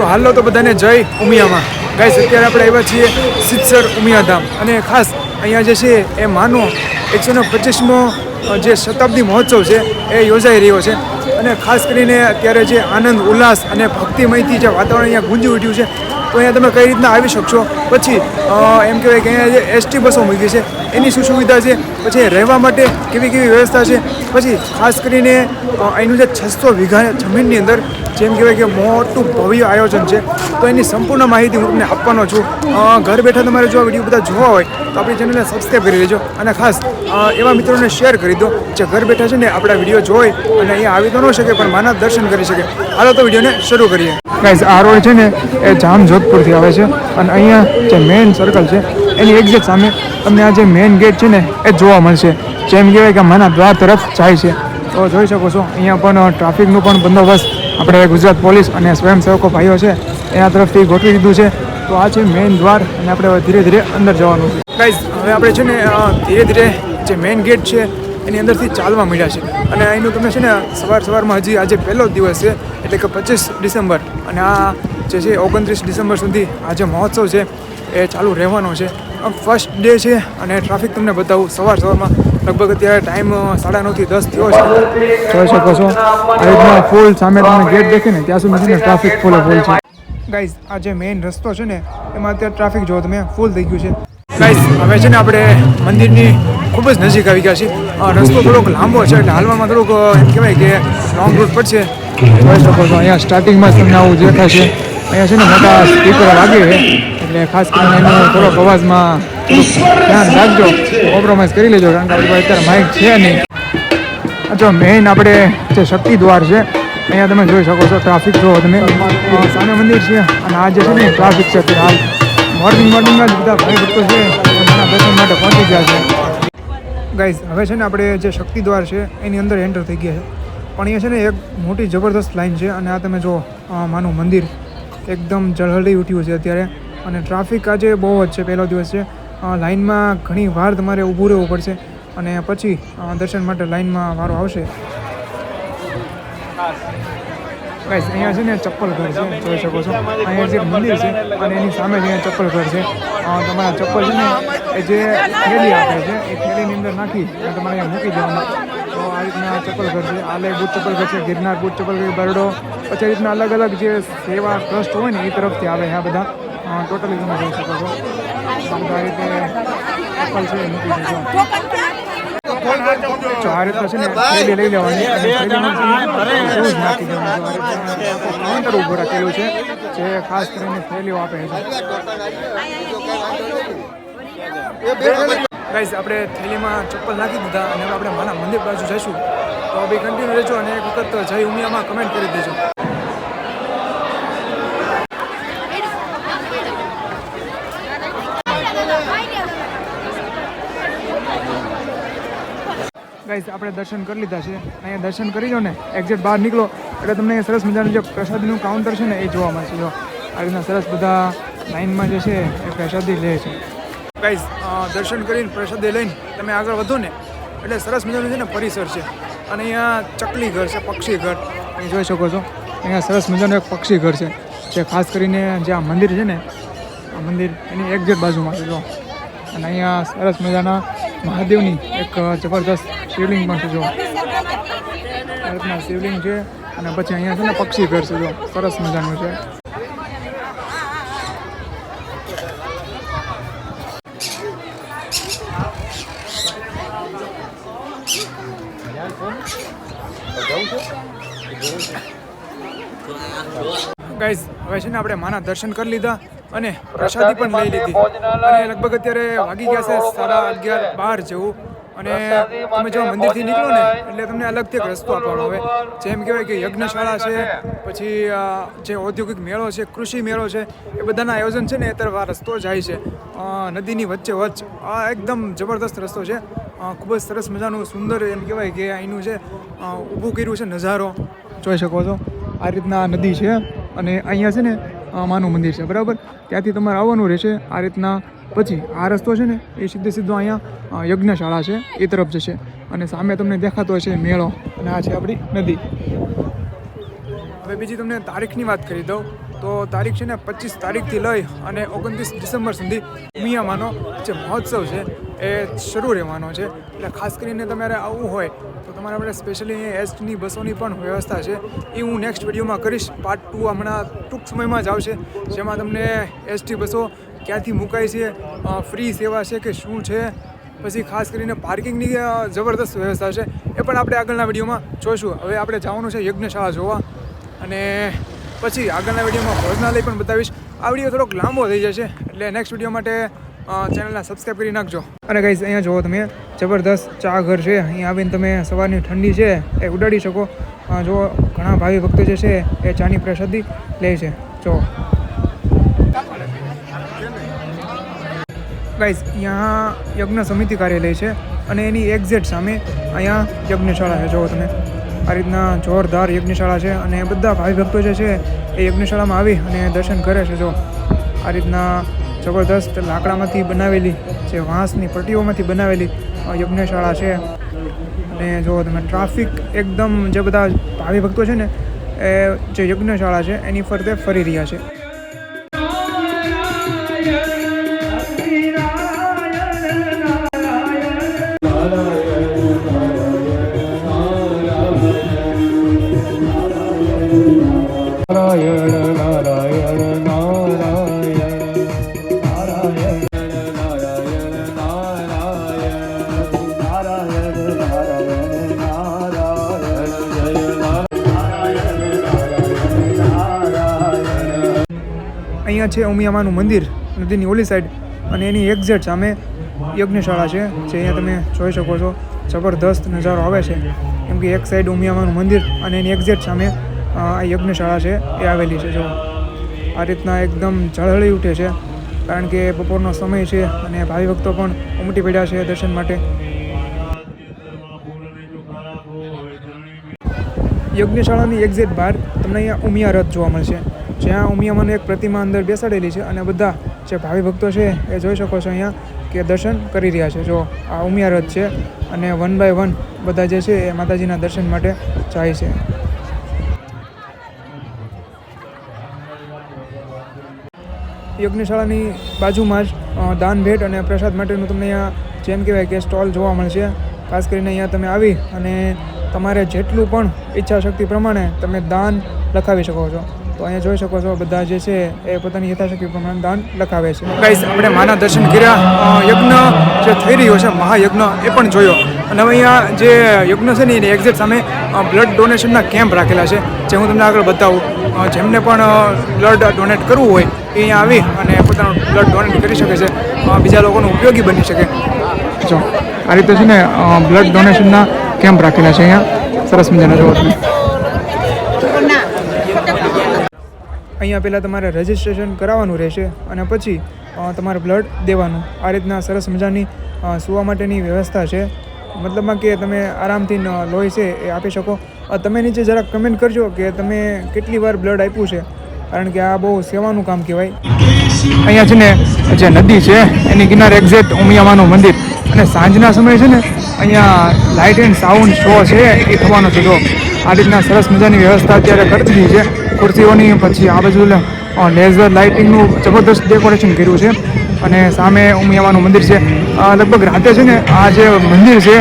તો હાલો તો બધાને જય ઉમિયામાં. ગાઈસ અત્યારે આપણે આવ્યા છીએ સિદ્ધસર ઉમિયાધામ અને ખાસ અહીંયા જે છે એ માનો 125મો જે શતાબ્દી મહોત્સવ છે એ યોજાઈ રહ્યો છે અને ખાસ કરીને અત્યારે જે આનંદ ઉલ્લાસ અને ભક્તિમયથી જે વાતાવરણ અહીંયા ગુંજી ઉઠ્યું છે તો અહીંયા તમે કઈ રીતના આવી શકશો. પછી એમ કહેવાય કે અહીંયા જે એસટી બસો મૂકી છે એની શું સુવિધા છે, પછી રહેવા માટે કેવી કેવી વ્યવસ્થા છે, પછી ખાસ કરીને અહીંનું જે 600 વીઘા જમીનની અંદર જેમ કહેવાય કે મોટું ભવ્ય આયોજન છે તો એની સંપૂર્ણ માહિતી હું તમને આપવાનો છું. ઘર બેઠા તમારે જો આ વિડીયો બધા જોવા હોય તો આપણી ચેનલને સબસ્ક્રાઈબ કરી લેજો અને ખાસ એવા મિત્રોને શેર કરી દો જે ઘર બેઠા છે ને આપણા વિડીયો જોઈ અને અહીંયા આવી તો ન શકે પણ માના દર્શન કરી શકે. હાલો તો વિડીયોને શરૂ કરીએ. ગાઈઝ આ રોડ છે ને એ જામ જોધપુરથી આવે છે અને અહીંયા જે મેઇન સર્કલ છે એની એક્ઝેક્ટ સામે તમને આ જે મેઇન ગેટ છે ને એ જોવા મળશે. જેમ કહેવાય કે માના દ્વાર તરફ જાય છે તો જોઈ શકો છો અહીંયા પણ ટ્રાફિકનું પણ બંદોબસ્ત આપણે ગુજરાત પોલીસ અને સ્વયંસેવકો ભાઈઓ છે એના તરફથી ગોઠવી દીધું છે. તો આ છે મેઇન દ્વાર અને આપણે ધીરે ધીરે અંદર જવાનું છે. ગાઈઝ હવે આપણે છે ને ધીરે ધીરે જે મેઇન ગેટ છે એની અંદરથી ચાલવા મળ્યા છે અને અહીંનું તમને છે ને સવારમાં હજી આજે પહેલો જ દિવસ છે એટલે કે 25 ડિસેમ્બર અને આ જે છે 29 ડિસેમ્બર સુધી આ જે મહોત્સવ છે એ ચાલુ રહેવાનો છે. ફર્સ્ટ ડે છે અને ટ્રાફિક તમને બતાવું. સવારમાં લગભગ અત્યારે ટાઈમ 9:30થી 10 થયો છે. જોઈ શકો છો આ રીતના ફૂલ સામે તમે ગેટ દેખે ને ત્યાં સુધી છે ને ટ્રાફિક ફૂલ છે. ગાઈઝ આ જે મેઇન રસ્તો છે ને એમાં અત્યારે ટ્રાફિક જો તમે ફૂલ થઈ ગયું છે. ગાઈઝ હવે છે ને આપણે મંદિરની ખૂબ જ નજીક આવી ગયા છીએ. રસ્તો થોડોક લાંબો છે એટલે હાલવામાં થોડુંક એમ કહેવાય કે લોંગ રૂટ પડશે. જોઈ શકો છો અહીંયા સ્ટાર્ટિંગમાં તમને આવું દેખાશે. અહીંયા છે ને મોટા સ્પીકર વાગે છે એટલે ખાસ કરીને એનો થોડોક અવાજમાં થોડુંક ધ્યાન રાખજો, કોમ્પ્રોમાઇઝ કરી લેજો કારણ કે આપણી પાસે અત્યારે માઇક છે નહીં. જો મેઇન આપણે જે શક્તિ દ્વાર છે અહીંયા તમે જોઈ શકો છો ટ્રાફિક જો તમે સામે મંદિર છે અને આ જે છે ને ટ્રાફિક છે અત્યારે હાલ મોર્નિંગમાં જ બધા ભાઈ ભક્તો છે એના દર્શન માટે પહોંચી ગયા છે. ગાઈઝ હવે છે ને આપણે જે શક્તિ દ્વાર છે એની અંદર એન્ટર થઈ ગયા છે પણ અહીંયા છે ને એક મોટી જબરદસ્ત લાઈન છે અને આ તમે જો માનું મંદિર એકદમ ઝળહળી ઉઠ્યું છે અત્યારે અને ટ્રાફિક આજે બહુ જ છે. પહેલો દિવસ છે, લાઇનમાં ઘણી વાર તમારે ઊભું રહેવું પડશે અને પછી દર્શન માટે લાઇનમાં વારો આવશે. ગાઈઝ અહીંયા છે ને ચપ્પલ ઘર છે, જોઈ શકો છો અહીંયા જે મંદિર છે અને એની સામે જ અહીંયા ચપ્પલ ઘર છે. તમારા ચપ્પલ છે ને એ જે થેલી આપે છે એ થેલીની અંદર નાખી અને તમારે અહીંયા મૂકી દેવાના. તો આ રીતના ચપ્પલ ઘર છે. આલે બુટ ચપ્પલ ઘર છે, ગિરનાર બુટ ચપ્પલ ઘર, બરડો, પછી રીતના અલગ અલગ જે સેવા ટ્રસ્ટ હોય ને એ તરફથી આવે આ બધા ટોટલી તમે જોઈ શકો છો. આ રીતે ચપ્પલ છે મૂકી દેજો. આ રીતે છે ને થેલી લઈ લેવાની અને થેલીમાં શૂઝ નાખી દેવાનું. કાઉન્ટર ઊભું રાખેલું છે જે ખાસ કરીને થેલીઓ આપે છે. ગાઈઝ આપણે થેલીમાં ચપ્પલ નાખી દીધા અને હવે આપણે માના મંદિર બાજુ જઈશું તો બી કન્ટિન્યુ રહેજો અને એક વખત જય ઉમિયામાં કમેન્ટ કરી દેજો. ગાઈઝ આપણે દર્શન કરી લીધા છે. અહીંયા દર્શન કરી લો ને એક્ઝેક્ટ બહાર નીકળો એટલે તમને અહીંયા સરસ મજાનું જે પ્રસાદીનું કાઉન્ટર છે ને એ જોવા મળશે. જો આ રીતના સરસ બધા લાઇનમાં જે છે એ પ્રસાદી લે છે. ગાઈઝ દર્શન કરીને પ્રસાદી લઈને તમે આગળ વધો ને એટલે સરસ મજાનું છે ને પરિસર છે અને અહીંયા ચકલી ઘર છે, પક્ષી ઘર અહીં જોઈ શકો છો. અહીંયા સરસ મજાનું એક પક્ષી ઘર છે જે ખાસ કરીને જે આ મંદિર છે ને આ મંદિર એની એક્ઝેક્ટ બાજુમાં છે. જો અને અહીંયા સરસ મજાના મહાદેવની એક જબરદસ્ત શિવલિંગ પણ છે. જો આ રીતના શિવલિંગ છે અને પછી અહીંયા છે ને પક્ષી ઘર છે. જો સરસ મજાનું છે. ગાઈઝ હવે છે ને આપણે માના દર્શન કરી લીધા અને પ્રસાદી પણ લઈ લીધી અને લગભગ અત્યારે વાગી ગયા છે 11:30 12 જેવું અને તમે જો મંદિરથી નીકળો ને એટલે તમને અલગથી એક રસ્તો આપવાનો આવે. જેમ કહેવાય કે યજ્ઞશાળા છે, પછી જે ઔદ્યોગિક મેળો છે, કૃષિ મેળો છે, એ બધાના આયોજન છે ને એ તરફ આ રસ્તો જાય છે. નદીની વચ્ચે વચ્ચ આ એકદમ જબરદસ્ત રસ્તો છે. ખૂબ જ સરસ મજાનું સુંદર એમ કહેવાય કે અહીંનું છે ઊભું કર્યું છે નજારો જોઈ શકો છો. આ રીતના નદી છે અને અહીંયા છે ને માનું મંદિર છે બરાબર, ત્યાંથી તમારે આવવાનું રહેશે. આ રીતના પછી આ રસ્તો છે ને એ સીધો અહીંયા યજ્ઞશાળા છે એ તરફ જશે અને સામે તમને દેખાતો હશે મેળો અને આ છે આપણી નદી. હવે બીજી તમને તારીખની વાત કરી દઉં તો તારીખ છે ને 25 તારીખથી લઈ અને 29 ડિસેમ્બર સુધી ઉમિયામાંનો જે મહોત્સવ છે એ શરૂ રહેવાનો છે. એટલે ખાસ કરીને તમારે આવવું હોય તો તમારે આપણે સ્પેશિયલી એસટીની બસોની પણ વ્યવસ્થા છે એ હું નેક્સ્ટ વિડીયોમાં કરીશ. પાર્ટ 2 હમણાં ટૂંક સમયમાં જ આવશે, જેમાં તમને એસટી બસો ક્યાંથી મુકાય છે, ફ્રી સેવા છે કે શું છે, પછી ખાસ કરીને પાર્કિંગની જબરદસ્ત વ્યવસ્થા છે એ પણ આપણે આગળના વિડીયોમાં જોઈશું. હવે આપણે જવાનું છે યજ્ઞશાળા જોવા અને પછી આગળના વિડીયોમાં ભોજનાલય પણ બતાવીશ. આ વિડીયો થોડોક લાંબો થઈ જશે એટલે નેક્સ્ટ વિડીયો માટે ચેનલને સબસ્ક્રાઈબ કરી નાખજો. અને ગાઈઝ અહીંયા જુઓ તમે જબરદસ્ત ચા ઘર છે. અહીંયા આવીને તમે સવારની ઠંડી છે એ ઉડાડી શકો. જો ઘણા ભાવિ ભક્તો જે છે એ ચાની પ્રસાદી લે છે. જો ગાઈઝ અહીંયા યજ્ઞ સમિતિ કાર્યાલય છે અને એની એક્ઝેક્ટ સામે અહીંયા યજ્ઞશાળા છે. જુઓ તમે આ રીતના જોરદાર યજ્ઞશાળા છે અને બધા ભાવિ ભક્તો જે છે એ યજ્ઞશાળામાં આવી અને દર્શન કરે છે. જો આ રીતના જબરદસ્ત લાકડામાંથી બનાવેલી જે વાંસની પટ્ટીઓમાંથી બનાવેલી યજ્ઞશાળા છે. અને જો તમે ટ્રાફિક એકદમ જે બધા ભાવિ ભક્તો છે ને એ જે યજ્ઞશાળા છે એની ફરતે ફરી રહ્યા છે. અહીંયા છે ઉમિયામાનું મંદિર નદીની ઓલી સાઈડ અને એની એક્ઝેક્ટ સામે યજ્ઞશાળા છે જે અહીંયા તમે જોઈ શકો છો. જબરદસ્ત નજારો આવે છે કેમ કે એક સાઈડ ઉમિયામાનું મંદિર અને એની એક્ઝેક્ટ સામે આ યજ્ઞશાળા છે એ આવેલી છે. જો આ રીતના એકદમ ઝળહળી ઉઠે છે કારણ કે બપોરનો સમય છે અને ભાવિ ભક્તો પણ ઉમટી પડ્યા છે દર્શન માટે. યજ્ઞશાળાની એક્ઝેક્ટ બહાર તમને અહીંયા ઉમિયા રથ જોવા મળશે, જ્યાં ઉમિયામાંની એક પ્રતિમા અંદર બેસાડેલી છે અને બધા જે ભાવિ ભક્તો છે એ જોઈ શકો છો અહીંયા કે દર્શન કરી રહ્યા છે. જો આ ઉમિયા રથ છે અને 1 બાય 1 બધા જે છે એ માતાજીના દર્શન માટે જાય છે. યજ્ઞશાળાની બાજુમાં જ દાન ભેટ અને પ્રસાદ માટેનું તમને અહીંયા જેમ કહેવાય કે સ્ટોલ જોવા મળશે. ખાસ કરીને અહીંયા તમે આવી અને તમારે જેટલું પણ ઈચ્છા શક્તિ પ્રમાણે તમે દાન લખાવી શકો છો. તો અહીંયા જોઈ શકો છો બધા જે છે એ પોતાની યથાશક્તિ પ્રમાણે દાન લખાવે છે. ગાઈસ આપણે માના દર્શન કર્યા, યજ્ઞ જે થઈ રહ્યો છે મહાયજ્ઞ એ પણ જોયો અને હવે અહીંયા જે યજ્ઞ છે ને એની એક્ઝેક્ટ સામે બ્લડ ડોનેશનના કેમ્પ રાખેલા છે જે હું તમને આગળ બતાવું. જેમને પણ બ્લડ ડોનેટ કરવું હોય એ અહીંયા આવી અને પોતાનું બ્લડ ડોનેટ કરી શકે છે, બીજા લોકોનો ઉપયોગી બની શકે. જો આ રીતે છે ને બ્લડ ડોનેશનના કેમ્પ રાખેલા છે અહીંયા, સરસ મજાના જોવો તમે. અહીંયા પહેલાં તમારે રજિસ્ટ્રેશન કરાવવાનું રહેશે અને પછી તમારે બ્લડ દેવાનું. આ રીતના સરસ મજાની સૂવા માટેની વ્યવસ્થા છે, મતલબમાં કે તમે આરામથી લોહી છે એ આપી શકો. તમે નીચે જરાક કમેન્ટ કરજો કે તમે કેટલી વાર બ્લડ આપ્યું છે, કારણ કે આ બહુ સેવાનું કામ કહેવાય. અહીંયા છે ને જે નદી છે એની કિનારે એક્ઝેક્ટ ઉમિયામાનું મંદિર અને સાંજના સમયે છે ને અહીંયા લાઇટ એન્ડ સાઉન્ડ શો છે એ થવાનો છે. જો આ રીતના સરસ મજાની વ્યવસ્થા અત્યારે કરી દીધી છે ખુરશીઓની. પછી આ બાજુ લેઝર લાઇટિંગનું જબરદસ્ત ડેકોરેશન કર્યું છે અને સામે ઉમિયામાનું મંદિર છે. લગભગ રાતે છે ને આ જે મંદિર છે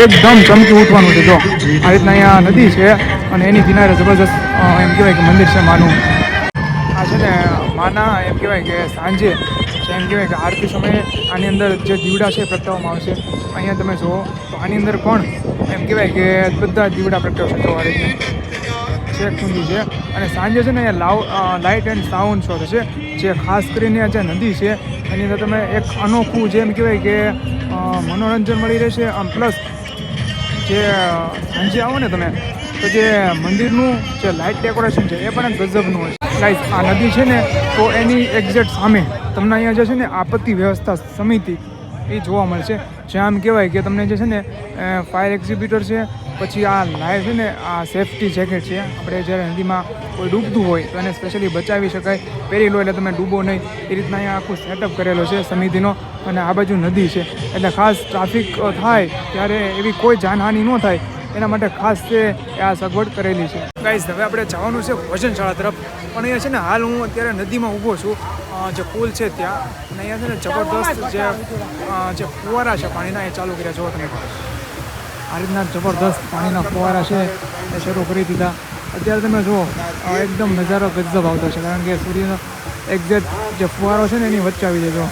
એકદમ ચમકી ઉઠવાનું છે. જો આ રીતના અહીંયા નદી છે અને એની કિનારે જબરદસ્ત એમ કહેવાય કે મંદિર છે માનું. આ છે ને માના એમ કહેવાય કે સાંજે એમ કહેવાય કે આરતી સમયે આની અંદર જે દીવડા છે પ્રગટાવવામાં આવશે. અહીંયા તમે જુઓ તો આની અંદર પણ એમ કહેવાય કે બધા દીવડા પ્રગટાવશે. જો આ રીતની છેક સુધી છે અને સાંજે છે ને અહીંયા લાઇટ એન્ડ સાઉન્ડ શો થશે, જે ખાસ કરીને જે નદી છે એની અંદર તમે એક અનોખું જેમ કહેવાય કે મનોરંજન મળી રહેશે. આમ પ્લસ જે સાંજે આવો ને તમે તો જે મંદિરનું જે લાઇટ ડેકોરેશન છે એ પણ એક ગજબનું હોય છે. ગાઈઝ આ નદી છે ને તો એની એક્ઝેક્ટ સામે તમને અહીંયા જે છે ને આપત્તિ વ્યવસ્થા સમિતિ એ જોવા મળશે, જ્યાં આમ કહેવાય કે તમને જે છે ને ફાયર એક્ઝિબ્યુટર છે, પછી આ લાઈવ છે ને આ સેફટી જેકેટ છે. આપણે જ્યારે નદીમાં કોઈ ડૂબતું હોય તો એને સ્પેશિયલી બચાવી શકાય, પહેરી લો એટલે તમે ડૂબો નહીં. એ રીતના અહીંયા આખું સેટઅપ કરેલો છે સમિતિનો. અને આ બાજુ નદી છે એટલે ખાસ ટ્રાફિક થાય ત્યારે એવી કોઈ જાનહાનિ ન થાય એના માટે ખાસ છે એ આ સગવડ કરેલી છે. ગાઈઝ હવે આપણે જવાનું છે ભોજનશાળા તરફ, પણ અહીંયા છે ને હાલ હું અત્યારે નદીમાં ઊભો છું, જે પુલ છે ત્યાં, અને અહીંયા છે ને જબરદસ્ત જે ફુવારા છે પાણીના એ ચાલુ કર્યા. જુઓ તમે આ રીતના જબરદસ્ત પાણીના ફુવારા છે એ શરૂ કરી દીધા. અત્યારે તમે જુઓ એકદમ નજારો ગજબ આવતો છે, કારણ કે સૂર્યનો એક્ઝેક્ટ જે ફુવારો છે ને એની વચ્ચે આવી જાય. જો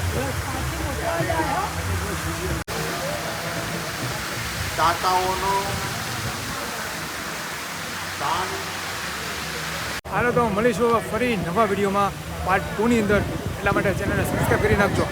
હાલો તો મળીશું ફરી નવા વિડીયોમાં પાર્ટ 2 ની અંદર. એટલા માટે ચેનલને સબસ્ક્રાઈબ કરી નાખજો.